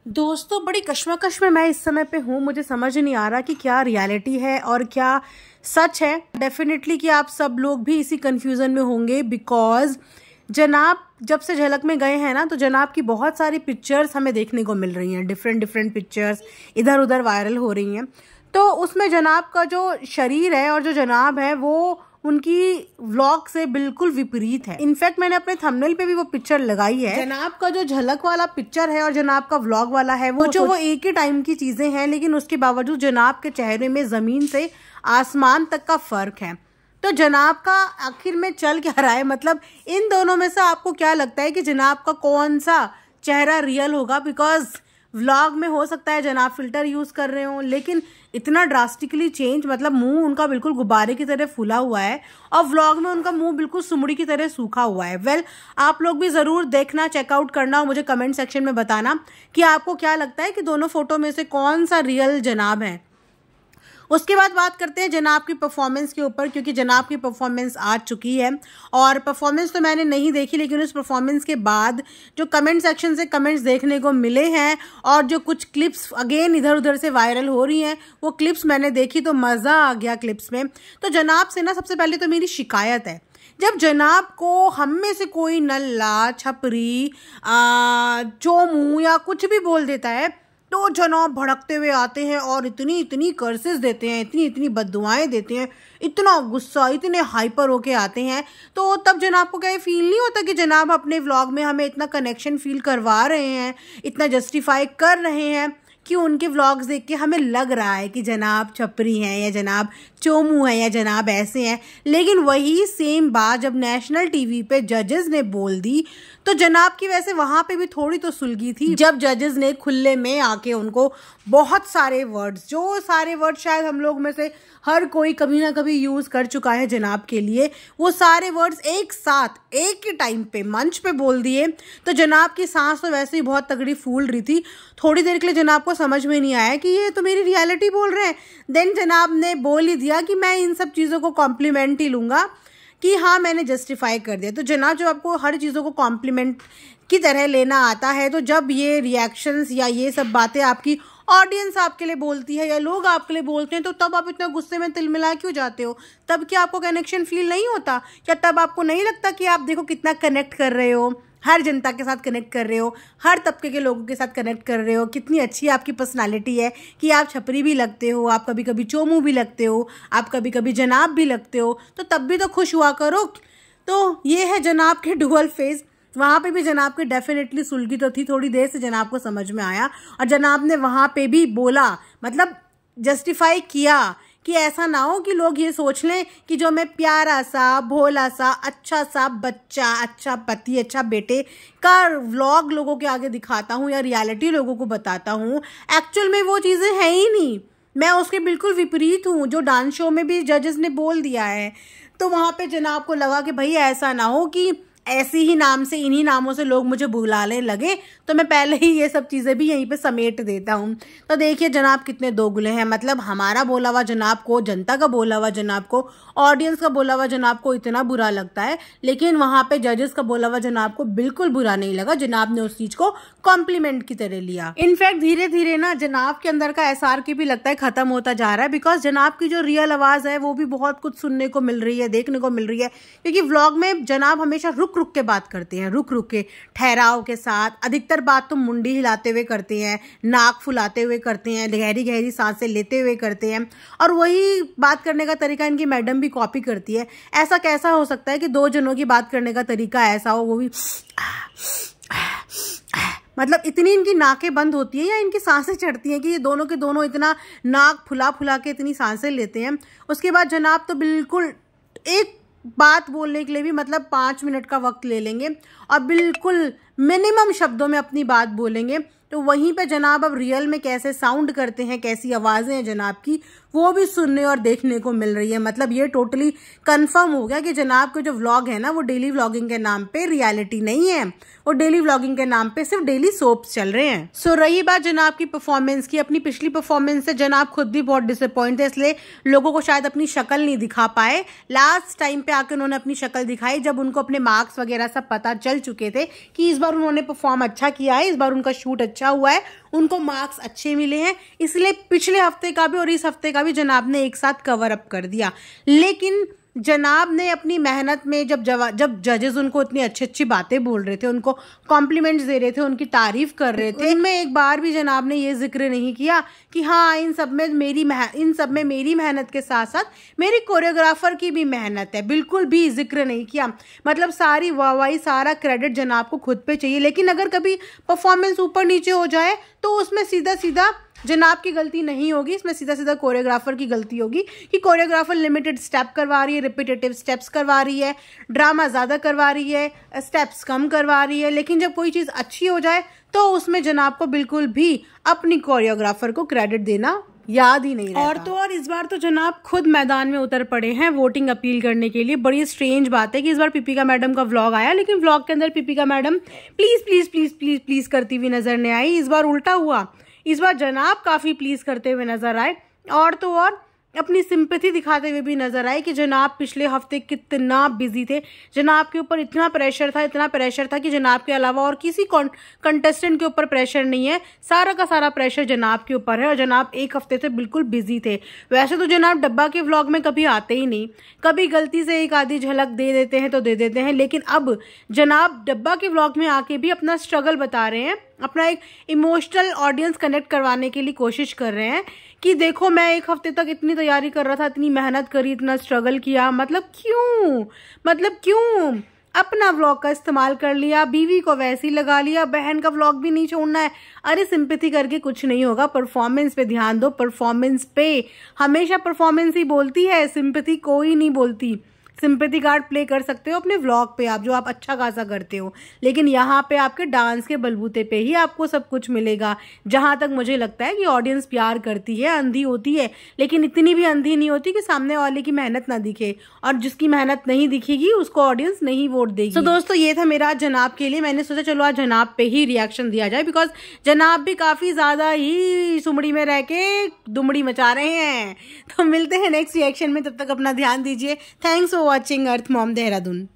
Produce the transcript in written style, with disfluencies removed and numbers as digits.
दोस्तों बड़ी कश्मकश में मैं इस समय पे हूँ। मुझे समझ नहीं आ रहा कि क्या रियलिटी है और क्या सच है। डेफिनेटली कि आप सब लोग भी इसी कंफ्यूजन में होंगे बिकॉज जनाब जब से झलक में गए हैं ना, तो जनाब की बहुत सारी पिक्चर्स हमें देखने को मिल रही हैं। डिफरेंट पिक्चर्स इधर उधर वायरल हो रही हैं। तो उसमें जनाब का जो शरीर है और जो जनाब है वो उनकी व्लॉग से बिल्कुल विपरीत है। इनफैक्ट मैंने अपने थंबनेल पे भी वो पिक्चर लगाई है। जनाब का जो झलक वाला पिक्चर है और जनाब का व्लॉग वाला है वो एक ही टाइम की चीजें हैं, लेकिन उसके बावजूद जनाब के चेहरे में जमीन से आसमान तक का फर्क है। तो जनाब का आखिर में चल क्या रहा है, मतलब इन दोनों में से आपको क्या लगता है कि जनाब का कौन सा चेहरा रियल होगा? बिकॉज व्लॉग में हो सकता है जनाब फिल्टर यूज कर रहे हो, लेकिन इतना ड्रास्टिकली चेंज, मतलब मुंह उनका बिल्कुल गुब्बारे की तरह फूला हुआ है और व्लॉग में उनका मुंह बिल्कुल सुमड़ी की तरह सूखा हुआ है। वेल, आप लोग भी जरूर देखना, चेकआउट करना और मुझे कमेंट सेक्शन में बताना कि आपको क्या लगता है कि दोनों फोटो में से कौन सा रियल जनाब है। उसके बाद बात करते हैं जनाब की परफॉर्मेंस के ऊपर, क्योंकि जनाब की परफॉर्मेंस आ चुकी है और परफॉर्मेंस तो मैंने नहीं देखी, लेकिन उस परफॉर्मेंस के बाद जो कमेंट सेक्शन से कमेंट्स देखने को मिले हैं और जो कुछ क्लिप्स अगेन इधर उधर से वायरल हो रही हैं, वो क्लिप्स मैंने देखी तो मज़ा आ गया क्लिप्स में। तो जनाब से ना सबसे पहले तो मेरी शिकायत है, जब जनाब को हम में से कोई नल्ला, छपरी, चोमू या कुछ भी बोल देता है तो जनाब भड़कते हुए आते हैं और इतनी कर्सेस देते हैं, इतनी बद्दुआएं देते हैं, इतना गुस्सा, इतने हाइपर होके आते हैं। तो तब जनाब को क्या ये फील नहीं होता कि जनाब अपने व्लॉग में हमें इतना कनेक्शन फील करवा रहे हैं, इतना जस्टिफाई कर रहे हैं कि उनके व्लॉग्स देख के हमें लग रहा है कि जनाब छपरी हैं या जनाब चोमू हैं या जनाब ऐसे हैं। लेकिन वही सेम बात जब नेशनल टीवी पे जजेस ने बोल दी तो जनाब की वैसे वहां पे भी थोड़ी तो सुलगी थी, जब जजेस ने खुले में आके उनको बहुत सारे वर्ड्स, जो सारे वर्ड शायद हम लोग में से हर कोई कभी ना कभी यूज कर चुका है जनाब के लिए, वो सारे वर्ड्स एक साथ एक ही टाइम पे मंच पे बोल दिए। तो जनाब की सांस तो वैसे ही बहुत तगड़ी फूल रही थी। थोड़ी देर के लिए जनाब को समझ में नहीं आया कि ये तो मेरी रियलिटी बोल रहे हैं। देन जनाब ने बोल ही दिया कि मैं इन सब चीज़ों को कॉम्प्लीमेंट ही लूँगा, कि हाँ मैंने जस्टिफाई कर दिया। तो जनाब जब आपको हर चीज़ों को कॉम्प्लीमेंट की तरह लेना आता है, तो जब ये रिएक्शंस या ये सब बातें आपकी ऑडियंस आपके लिए बोलती है या लोग आपके लिए बोलते हैं, तो तब आप इतना गुस्से में तिलमिला क्यों जाते हो? तब क्या आपको कनेक्शन फील नहीं होता? क्या तब आपको नहीं लगता कि आप देखो कितना कनेक्ट कर रहे हो, हर जनता के साथ कनेक्ट कर रहे हो, हर तबके के लोगों के साथ कनेक्ट कर रहे हो, कितनी अच्छी आपकी पर्सनालिटी है कि आप छपरी भी लगते हो, आप कभी कभी चोमू भी लगते हो, आप कभी कभी जनाब भी लगते हो, तो तब भी तो खुश हुआ करो। तो ये है जनाब के डुअल फेस। वहाँ पे भी जनाब की डेफिनेटली सुलगी तो थी, थोड़ी देर से जनाब को समझ में आया और जनाब ने वहाँ पे भी बोला, मतलब जस्टिफाई किया कि ऐसा ना हो कि लोग ये सोच लें कि जो मैं प्यारा सा, भोला सा, अच्छा सा बच्चा, अच्छा पति, अच्छा बेटे का व्लॉग लोगों के आगे दिखाता हूँ या रियलिटी लोगों को बताता हूँ, एक्चुअल में वो चीज़ें हैं ही नहीं। मैं उसके बिल्कुल विपरीत हूँ, जो डांस शो में भी जजेस ने बोल दिया है। तो वहाँ पे जनाब को लगा कि भाई ऐसा ना हो कि ऐसी ही नाम से, इन्हीं नामों से लोग मुझे बुलाने लगे, तो मैं पहले ही ये सब चीज़ें भी यहीं पे समेट देता हूँ। तो देखिए जनाब कितने दोगले हैं, मतलब हमारा बोला हुआ जनाब को, जनता का बोला हुआ जनाब को, ऑडियंस का बोला हुआ जनाब को इतना बुरा लगता है, लेकिन वहाँ पे जजेस का बोला हुआ जनाब को बिल्कुल बुरा नहीं लगा। जनाब ने उस चीज़ को कॉम्प्लीमेंट की तरह लिया। इनफैक्ट धीरे धीरे ना जनाब के अंदर का SRK भी लगता है खत्म होता जा रहा है, बिकॉज जनाब की जो रियल आवाज़ है वो भी बहुत कुछ सुनने को मिल रही है, देखने को मिल रही है। क्योंकि व्लॉग में जनाब हमेशा रुक के बात करते हैं, रुक के ठहराव के साथ। अधिकतर बात तो मुंडी हिलाते हुए करते हैं, नाक फुलाते हुए करते हैं, गहरी सांसें लेते हुए करते हैं, और वही बात करने का तरीका इनकी मैडम भी कॉपी करती है। ऐसा कैसा हो सकता है कि दो जनों की बात करने का तरीका ऐसा हो, वो भी मतलब इतनी इनकी नाकें बंद होती है या इनकी सांसें चढ़ती हैं कि ये दोनों के दोनों इतना नाक फुला के इतनी सांसें लेते हैं। उसके बाद जनाब तो बिल्कुल एक बात बोलने के लिए भी मतलब 5 मिनट का वक्त ले लेंगे और बिल्कुल मिनिमम शब्दों में अपनी बात बोलेंगे। तो वहीं पे जनाब अब रियल में कैसे साउंड करते हैं, कैसी आवाज़ें हैं जनाब की, वो भी सुनने और देखने को मिल रही है। मतलब ये टोटली कंफर्म हो गया कि जनाब के जो व्लॉग है ना, वो डेली व्लॉगिंग के नाम पे रियलिटी नहीं है, वो डेली व्लॉगिंग के नाम पे सिर्फ डेली सोप्स चल रहे हैं। सो रही बात जनाब की परफॉर्मेंस की, अपनी पिछली परफॉर्मेंस से जनाब खुद भी बहुत डिसअपॉइंट है, इसलिए लोगों को शायद अपनी शक्ल नहीं दिखा पाए। लास्ट टाइम पे आके उन्होंने अपनी शक्ल दिखाई जब उनको अपने मार्क्स वगैरह सब पता चल चुके थे कि इस बार उन्होंने परफॉर्म अच्छा किया है, इस बार उनका शूट अच्छा हुआ है, उनको मार्क्स अच्छे मिले हैं, इसलिए पिछले हफ्ते का भी और इस हफ्ते का भी जनाब ने एक साथ कवर अप कर दिया। लेकिन जनाब ने अपनी मेहनत में जब जजेस उनको इतनी अच्छी अच्छी बातें बोल रहे थे, उनको कॉम्प्लीमेंट्स दे रहे थे, उनकी तारीफ कर रहे थे, इनमें एक बार भी जनाब ने ये जिक्र नहीं किया कि हाँ इन सब में मेरी मेहनत के साथ साथ मेरी कोरियोग्राफर की भी मेहनत है। बिल्कुल भी जिक्र नहीं किया। मतलब सारी वाहवाही, सारा क्रेडिट जनाब को खुद पे चाहिए। लेकिन अगर कभी परफॉर्मेंस ऊपर नीचे हो जाए तो उसमें सीधा सीधा जनाब की गलती नहीं होगी, इसमें सीधा सीधा कोरियोग्राफर की गलती होगी कि कोरियोग्राफर लिमिटेड स्टेप करवा रही है, रिपीटेटिव स्टेप्स करवा रही है, ड्रामा ज़्यादा करवा रही है, स्टेप्स कम करवा रही है। लेकिन जब कोई चीज़ अच्छी हो जाए तो उसमें जनाब को बिल्कुल भी अपनी कोरियोग्राफर को क्रेडिट देना याद ही नहीं रहता। और तो और इस बार तो जनाब खुद मैदान में उतर पड़े हैं वोटिंग अपील करने के लिए। बड़ी स्ट्रेंज बात है कि इस बार पीपिका मैडम का व्लॉग आया, लेकिन व्लॉग के अंदर Pipika madam please please please please please करती हुई नजर नहीं आई। इस बार उल्टा हुआ, इस बार जनाब काफी प्लीज करते हुए नजर आए और तो और अपनी सिंपैथी दिखाते हुए भी नजर आए कि जनाब पिछले हफ्ते कितना बिजी थे, जनाब के ऊपर इतना प्रेशर था कि जनाब के अलावा और किसी कंटेस्टेंट के ऊपर प्रेशर नहीं है, सारा का सारा प्रेशर जनाब के ऊपर है और जनाब एक हफ्ते से बिल्कुल बिजी थे। वैसे तो जनाब डब्बा के व्लॉग में कभी आते ही नहीं, कभी गलती से एक आधी झलक दे देते हैं तो दे देते हैं, लेकिन अब जनाब डब्बा के व्लॉग में आके भी अपना स्ट्रगल बता रहे हैं, अपना एक इमोशनल ऑडियंस कनेक्ट करवाने के लिए कोशिश कर रहे हैं कि देखो मैं एक हफ्ते तक इतनी तैयारी कर रहा था, इतनी मेहनत करी, इतना स्ट्रगल किया, मतलब क्यों अपना व्लॉग का इस्तेमाल कर लिया, बीवी को वैसे ही लगा लिया, बहन का व्लॉग भी नहीं छोड़ना है। अरे सिंपैथी करके कुछ नहीं होगा, परफॉर्मेंस पे ध्यान दो, परफॉर्मेंस पे हमेशा परफॉर्मेंस ही बोलती है, सिंपैथी कोई नहीं बोलती। सिंपैथी कार्ड प्ले कर सकते हो अपने व्लॉग पे आप, जो आप अच्छा खासा करते हो, लेकिन यहाँ पे आपके डांस के बलबूते पे ही आपको सब कुछ मिलेगा। जहां तक मुझे लगता है कि ऑडियंस प्यार करती है, अंधी होती है, लेकिन इतनी भी अंधी नहीं होती कि सामने वाले की मेहनत ना दिखे, और जिसकी मेहनत नहीं दिखेगी उसको ऑडियंस नहीं वोट देगी। तो दोस्तों ये था मेरा आज जनाब के लिए। मैंने सोचा चलो आज जनाब पे ही रिएक्शन दिया जाए, बिकॉज जनाब भी काफी ज्यादा ही सुमड़ी में रह के दुमड़ी मचा रहे हैं। तो मिलते हैं नेक्स्ट रिएक्शन में, तब तक अपना ध्यान दीजिए। Thanks for watching earth mom Dehradun.